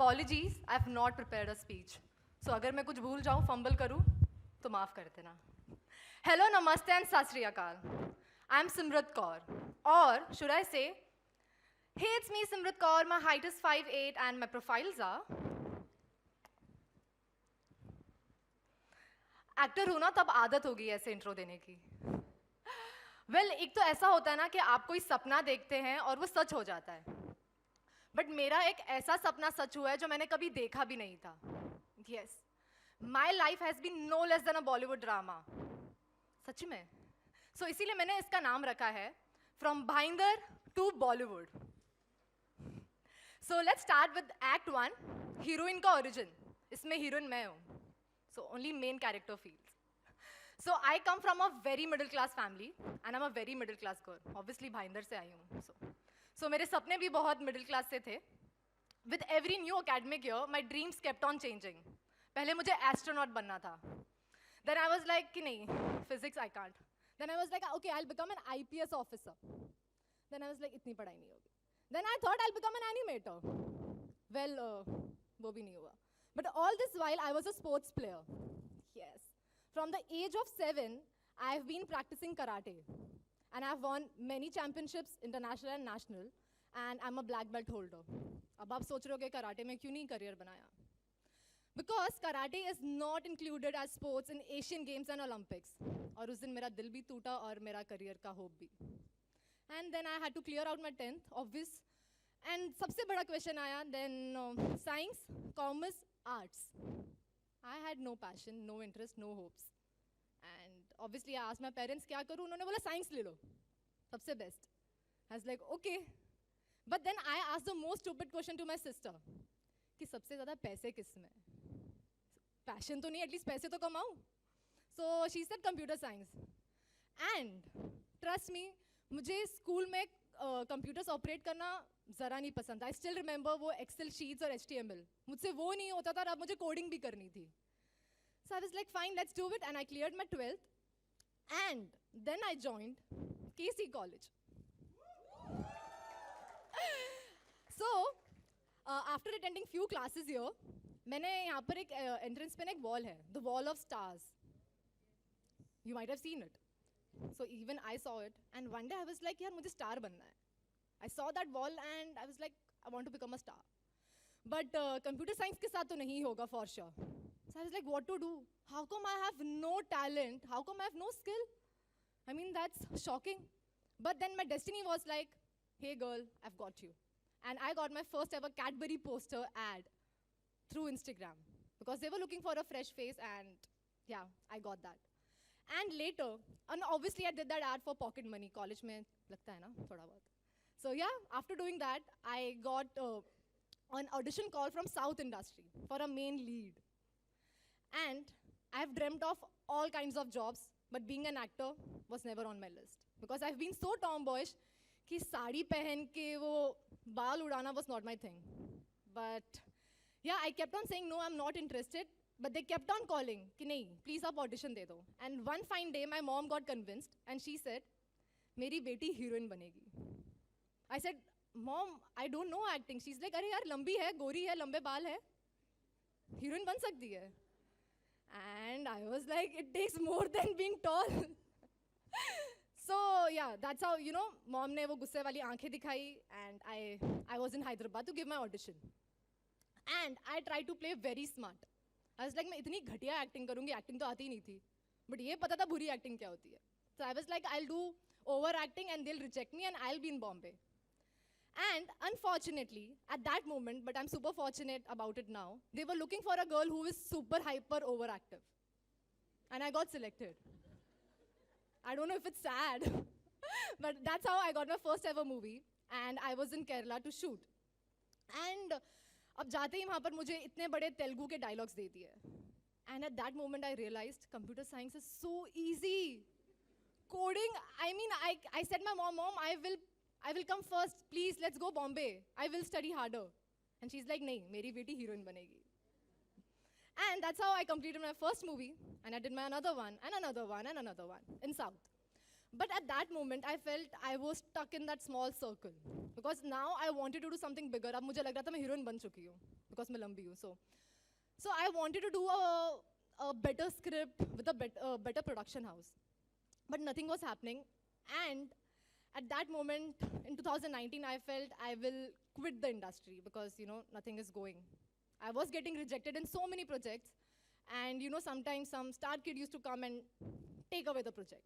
Apologies, I have not prepared a speech. So अगर मैं कुछ भूल जाऊँ, fumble करूँ, तो माफ कर देना. Hello, Namaste and Sat Sri Akal. I'm Simrat Kaur. Or should I say, hey, it's me Simrat Kaur, my height is 5'8" and my profiles are... actor हूँ ना तब आदत होगी ऐसे इंट्रो देने की. वेल एक तो ऐसा होता है ना कि आप कोई सपना देखते हैं और वो सच हो जाता है. बट मेरा एक ऐसा सपना सच हुआ है जो मैंने कभी देखा भी नहीं था. Yes, my life has been no less than a Bollywood drama. सच में. सो इसीलिए मैंने इसका नाम रखा है from Bhayandar to Bollywood. So let's start with act 1, heroine का ओरिजिन. इसमें हीरोइन मैं हूँ. So only main character feels. So I come from a very middle class family and I'm a very middle class girl. Obviously Bhayandar से आई हूँ. So मेरे सपने भी बहुत middle class से थे. With every new academic year, my dreams kept on changing. पहले मुझे astronaut बनना था. Then I was like कि नहीं, physics I can't. Then I was like okay, I'll become an IPS officer. Then I was like इतनी पढ़ाई नहीं होगी. Then I thought I'll become an animator. Well, वो भी नहीं हुआ. But all this while, I was a sports player. Yes. From the age of 7, I've been practicing karate. And I've won many championships, international and national. And I'm a black belt holder. अब आप सोच रहे होगे karate में क्यों नहीं career बनाया? Because karate is not included as sports in Asian Games and Olympics. और उस दिन मेरा दिल भी टूटा और मेरा career का hope भी. And then I had to clear out my 10th, obvious. And सबसे बड़ा question आया, then science, commerce, arts. I had no passion, no interest, no hopes. And obviously I asked my parents क्या करूँ, उन्होंने बोला science ले लो, सबसे best. I was like okay. But then I asked the most stupid question to my sister कि सबसे ज़्यादा पैसे किस में? Passion तो नहीं, at least पैसे तो कमाऊँ. So she said computer science. And trust me, मुझे स्कूल में कंप्यूटर्स ऑपरेट करना ज़रा नहीं पसंद. आई स्टिल रिमेंबर वो एक्सेल शीट्स और HTML. मुझसे वो नहीं होता था और अब मुझे कोडिंग भी करनी थी. So I was like fine, let's do it. And I cleared my 12th and then I joined KC college. So after attending few classes here, मैंने यहाँ पर एक एंट्रेंस पे ना एक वॉल है, the wall of stars. You might have seen it. So even I saw it, and one day I was like, यार मुझे star बनना है. I saw that wall and I was like, I want to become a star. But computer science के साथ तो नहीं होगा for sure. So I was like, what to do? How come I have no talent? How come I have no skill? I mean, that's shocking. But then my destiny was like, hey girl, I've got you. And I got my first ever Cadbury poster ad through Instagram. Because they were looking for a fresh face and yeah, I got that. And later, and obviously I did that ad for pocket money. College में लगता है ना थोड़ा बहुत. So yeah, after doing that, I got an audition call from South industry for a main lead. And I've dreamt of all kinds of jobs, but being an actor was never on my list. Because I've been so tomboyish कि साड़ी पहन के वो बाल उड़ाना was not my thing. But yeah, I kept on saying no, I'm not interested. But they kept on calling कि नहीं, please आप audition दे दो. And one fine day, my mom got convinced and she said, मेरी बेटी heroine बनेगी. I said, Mom, I don't know acting. She's like, अरे यार लंबी है, गोरी है, लंबे बाल है, heroine बन सकती है. And I was like, it takes more than being tall. So yeah, that's how, you know, mom ने वो गुस्से वाली आंखें दिखाई and I was in Hyderabad to give my audition. And I tried to play very smart. I was like, मैं इतनी घटिया acting करूँगी, एक्टिंग तो आती ही नहीं थी. बट ये पता था बुरी एक्टिंग क्या होती है. So I was like, I'll do over acting and they'll reject me and I'll be in Bombay. And unfortunately, at that moment, but I'm super fortunate about it now, they were looking for a girl who is super hyper overactive. And I got selected. I don't know if it's sad, but that's how I got my first ever movie. And I was in Kerala to shoot. And अब जाते ही वहाँ पर मुझे इतने बड़े तेलुगु के dialogues दे दिए. And at that moment I realized computer science is so easy. Coding, I mean, I said my mom, I will come first. Please, let's go Bombay. I will study harder. And she's like, नहीं, मेरी बेटी heroine बनेगी. And that's how I completed my first movie. And I did my another one, and another one, and another one in South. But at that moment, I felt I was stuck in that small circle. Because now I wanted to do something bigger. अब मुझे लग रहा था मैं heroine बन चुकी हूँ. Because मैं लंबी हूँ. So I wanted to do a better script with a better production house. But nothing was happening. And at that moment, in 2019, I felt I will quit the industry because, nothing is going. I was getting rejected in so many projects. And, sometimes some star kid used to come and take away the project.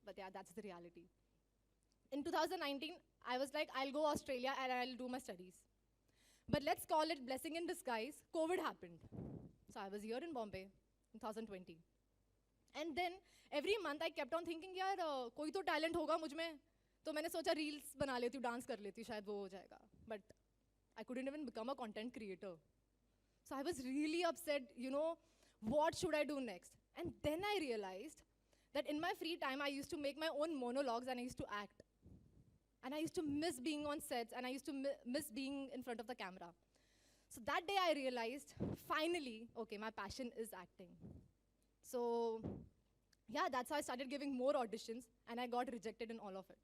But yeah, that's the reality. In 2019, I was like, I'll go Australia and I'll do my studies. But let's call it blessing in disguise. COVID happened. So I was here in Bombay in 2020. And then every month I kept on thinking, यार कोई तो talent होगा मुझ में. तो मैंने सोचा reels बना लेती हूँ, dance कर लेती हूँ, शायद वो हो जाएगा. But I couldn't even become a content creator. So I was really upset, what should I do next? And then I realized that in my free time, I used to make my own monologues and I used to act. And I used to miss being on sets and I used to miss being in front of the camera. So that day I realized, finally, okay, my passion is acting. So yeah, that's how I started giving more auditions and I got rejected in all of it.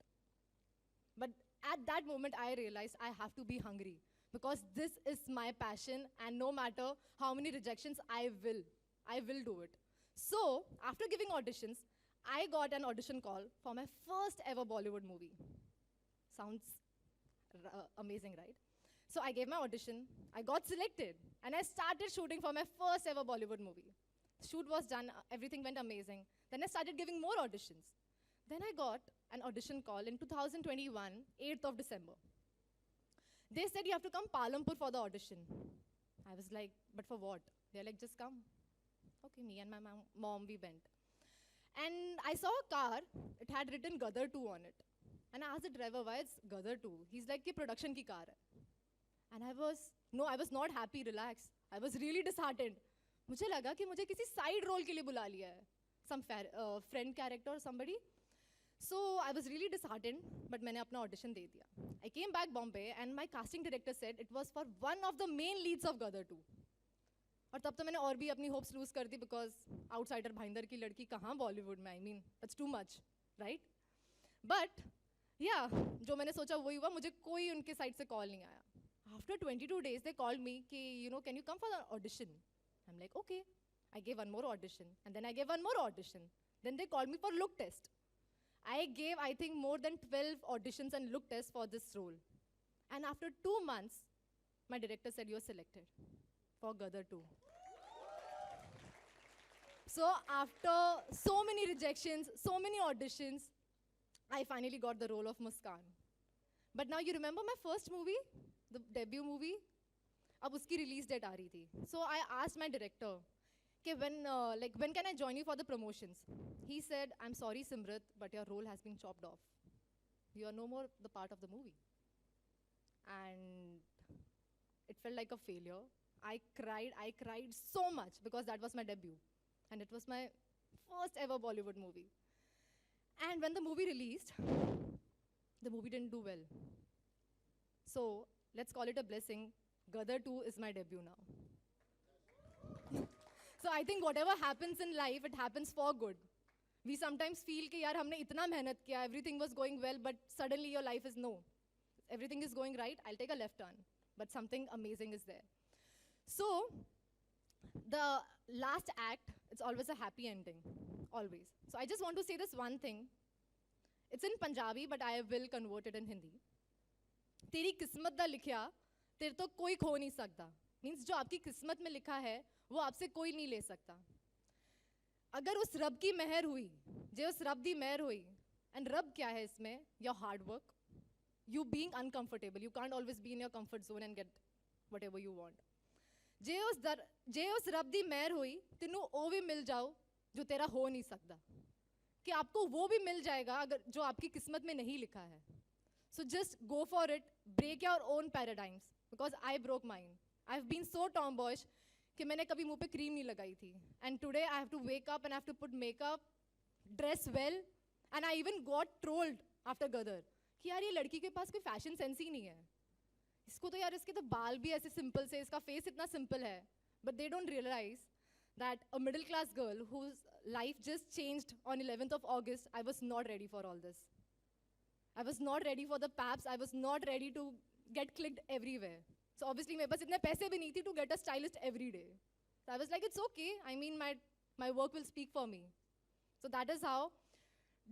But at that moment, I realized I have to be hungry because this is my passion and no matter how many rejections, I will do it. So after giving auditions, I got an audition call for my first ever Bollywood movie. Sounds amazing, right? So I gave my audition, I got selected, and I started shooting for my first ever Bollywood movie. Shoot was done, everything went amazing. Then I started giving more auditions. Then I got an audition call in 2021, 8th of December. They said you have to come Palampur for the audition. I was like, but for what? They're like, just come. Okay, me and my mom, we went. And I saw a car, it had written Gadar 2 on it. And I asked the driver, why it's Gadar 2? He's like, ये production की car है. And I was not happy, relax. I was really disheartened. मुझे लगा कि मुझे किसी side role के लिए बुला लिया है. Some friend character or somebody. So I was really disheartened, but मैंने अपना audition दे दिया. I came back Bombay and my casting director said it was for one of the main leads of Gadar 2. और तब तो मैंने और भी अपनी hopes lose कर दी because outsider भाईंदर की लड़की कहाँ Bollywood में, I mean, that's too much, right? But yeah, जो मैंने सोचा वही हुआ, मुझे कोई उनके side से call नहीं आया. After 22 days, they called me, कि, can you come for the audition? I'm like, okay. I gave one more audition, and then I gave one more audition. Then they called me for look test. I gave, I think, more than 12 auditions and look tests for this role. And after 2 months, my director said, you're selected for Gadar 2. So after so many rejections, so many auditions, I finally got the role of Muskan. But now you remember my first movie, the debut movie? अब उसकी release date आ रही थी. So I asked my director, when can I join you for the promotions? He said, I'm sorry, Simrat, but your role has been chopped off. You are no more the part of the movie. And it felt like a failure. I cried so much because that was my debut. And it was my first ever Bollywood movie. And when the movie released, the movie didn't do well. So let's call it a blessing. Gadar 2 is my debut now. So I think whatever happens in life, it happens for good. We sometimes feel कि यार हमने इतना मेहनत किया, everything was going well, but suddenly your life is no. Everything is going right, I'll take a left turn. But something amazing is there. So the last act, it's always a happy ending, always. So I just want to say this one thing. It's in Punjabi, but I will convert it in Hindi. तेरी किस्मत दा लिखिया, तेरे तो कोई खो नहीं सकता. Means जो आपकी किस्मत में लिखा है, वो आपसे कोई नहीं ले सकता. अगर उस रब की मेहर हुई, जे उस रब दी मेहर हुई, and रब क्या है इसमें? Your hard work, you being uncomfortable. You can't always be in your comfort zone and get whatever you want. जे उस रब दी मेहर हुई, तेनू ओ भी मिल जाओ, जो तेरा हो नहीं सकता. कि आपको वो भी मिल जाएगा अगर जो आपकी किस्मत में नहीं लिखा है. So just go for it, break your own paradigms, because I broke mine. I've been so tomboyish कि मैंने कभी मुंह पे क्रीम नहीं लगाई थी. And today I have to wake up and I have to put makeup, dress well, and I even got trolled after Gadar. कि यार ये लड़की के पास कोई fashion sense ही नहीं है. इसको तो यार इसके तो बाल भी ऐसे simple से, इसका face इतना simple है. But they don't realize that a middle class girl whose life just changed on 11th of August, I was not ready for all this. I was not ready for the paps. I was not ready to get clicked everywhere. So obviously, मेरे पास इतने पैसे भी नहीं थी to get a stylist every day. So I was like, it's okay. I mean, my work will speak for me. So that is how.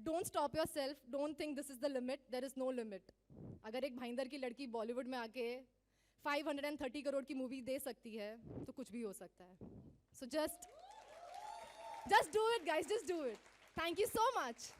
Don't stop yourself. Don't think this is the limit. There is no limit. अगर एक भाईंदर की लड़की बॉलीवुड में आके 530 करोड़ की movie दे सकती है, तो कुछ भी हो सकता है. So just do it, guys. Just do it. Thank you so much.